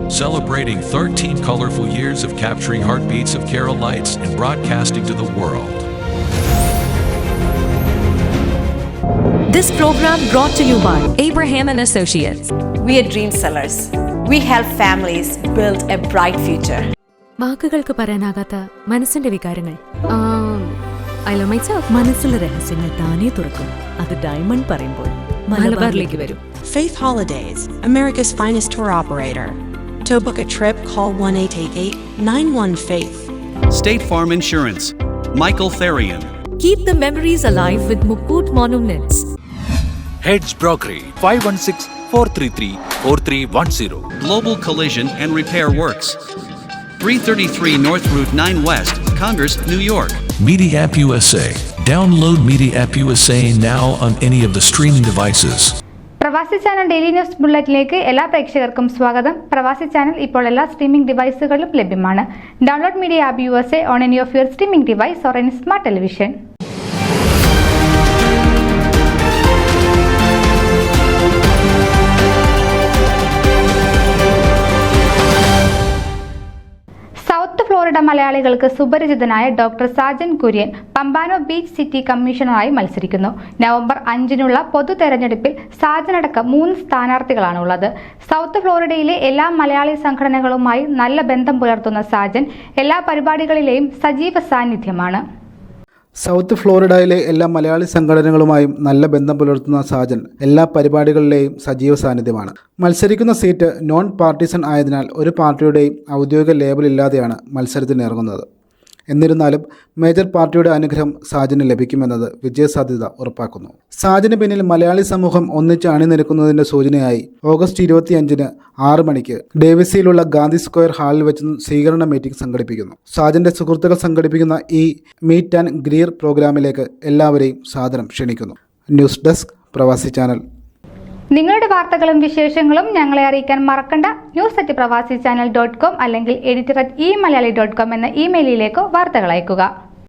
celebrating 13 colorful years of capturing heartbeats of Kerala lights and broadcasting to the world. This program brought to you by Abraham and Associates. We are dream sellers. We help families build a bright future. വാക്കുകൾക്ക് പറയാനാകാത്ത മനസ്സിന്റെ വികാരങ്ങൾ. I love myself. മനസ്സിലെ രഹസ്യങ്ങൾ താനേ തുറക്കും. അത് diamond പറയുമ്പോൾ മലബാറിലേക്ക് വരും. Faith Holidays, America's finest tour operator. To book a trip, call 1-888-91-FAITH. State Farm Insurance, Michael Therian. Keep the memories alive with Mukut Monuments. Heads Brokery 516-433-4310. Global Collision and Repair Works, 333 North Route 9 West, Congress, New York. Media App USA. Download Media App USA now on any of the streaming devices. പ്രവാസി channel daily news ബുള്ളറ്റിലേക്ക് എല്ലാ പ്രേക്ഷകർക്കും സ്വാഗതം. പ്രവാസി channel ഇപ്പോൾ എല്ലാ streaming ഡിവൈസുകളിലും ലഭ്യമാണ്. Download media app USA on any of your streaming device or any smart television. South Florida മലയാളികൾക്ക് സുപരിചിതനായ doctor Sajan Kurian Pompano beach city കമ്മീഷണറായി മത്സരിക്കുന്നു. നവംബർ 5-നുള്ള പൊതു തെരഞ്ഞെടുപ്പിൽ സാജനടക്കം 3 സ്ഥാനാർത്ഥികളാണുള്ളത്. സൗത്ത് ഫ്ലോറിഡയിലെ എല്ലാ മലയാളി സംഘടനകളുമായി നല്ല ബന്ധം പുലർത്തുന്ന സാജൻ എല്ലാ പരിപാടികളിലെയും സജീവ സാന്നിധ്യമാണ്. സൗത്ത് ഫ്ലോറിഡയിലെ എല്ലാ മലയാളി സംഘടനകളുമായും നല്ല ബന്ധം പുലർത്തുന്ന സാജൻ എല്ലാ പരിപാടികളിലെയും സജീവ സാന്നിധ്യമാണ്. മത്സരിക്കുന്ന സീറ്റ് നോൺ പാർട്ടിസൺ ആയതിനാൽ ഒരു പാർട്ടിയുടെയും ഔദ്യോഗിക ലേബലില്ലാതെയാണ് മത്സരത്തിനിറങ്ങുന്നത്. എന്നിരുന്നാലും മേജർ പാർട്ടിയുടെ അനുഗ്രഹം സാജന് ലഭിക്കുമെന്നത് വിജയസാധ്യത ഉറപ്പാക്കുന്നു. സാജന് പിന്നിൽ മലയാളി സമൂഹം ഒന്നിച്ച് അണിനിരക്കുന്നതിൻ്റെ സൂചനയായി ഓഗസ്റ്റ് 25-ന് 6 മണിക്ക് ഡേവിസിയിലുള്ള ഗാന്ധി സ്ക്വയർ ഹാളിൽ വെച്ച് സ്വീകരണ മീറ്റിംഗ് സംഘടിപ്പിക്കുന്നു. സാജന്റെ സുഹൃത്തുക്കൾ സംഘടിപ്പിക്കുന്ന ഈ മീറ്റ് ആൻഡ് ഗ്രീർ പ്രോഗ്രാമിലേക്ക് എല്ലാവരെയും സാദരം ക്ഷണിക്കുന്നു. ന്യൂസ് ഡെസ്ക് പ്രവാസി ചാനൽ. നിങ്ങളുടെ വാർത്തകളും വിശേഷങ്ങളും ഞങ്ങളെ അറിയിക്കാൻ മറക്കണ്ട. news@pravasichannel.com അല്ലെങ്കിൽ editor@eMalayali.com എന്ന ഇമെയിലിലേക്ക് വാർത്തകൾ അയക്കുക.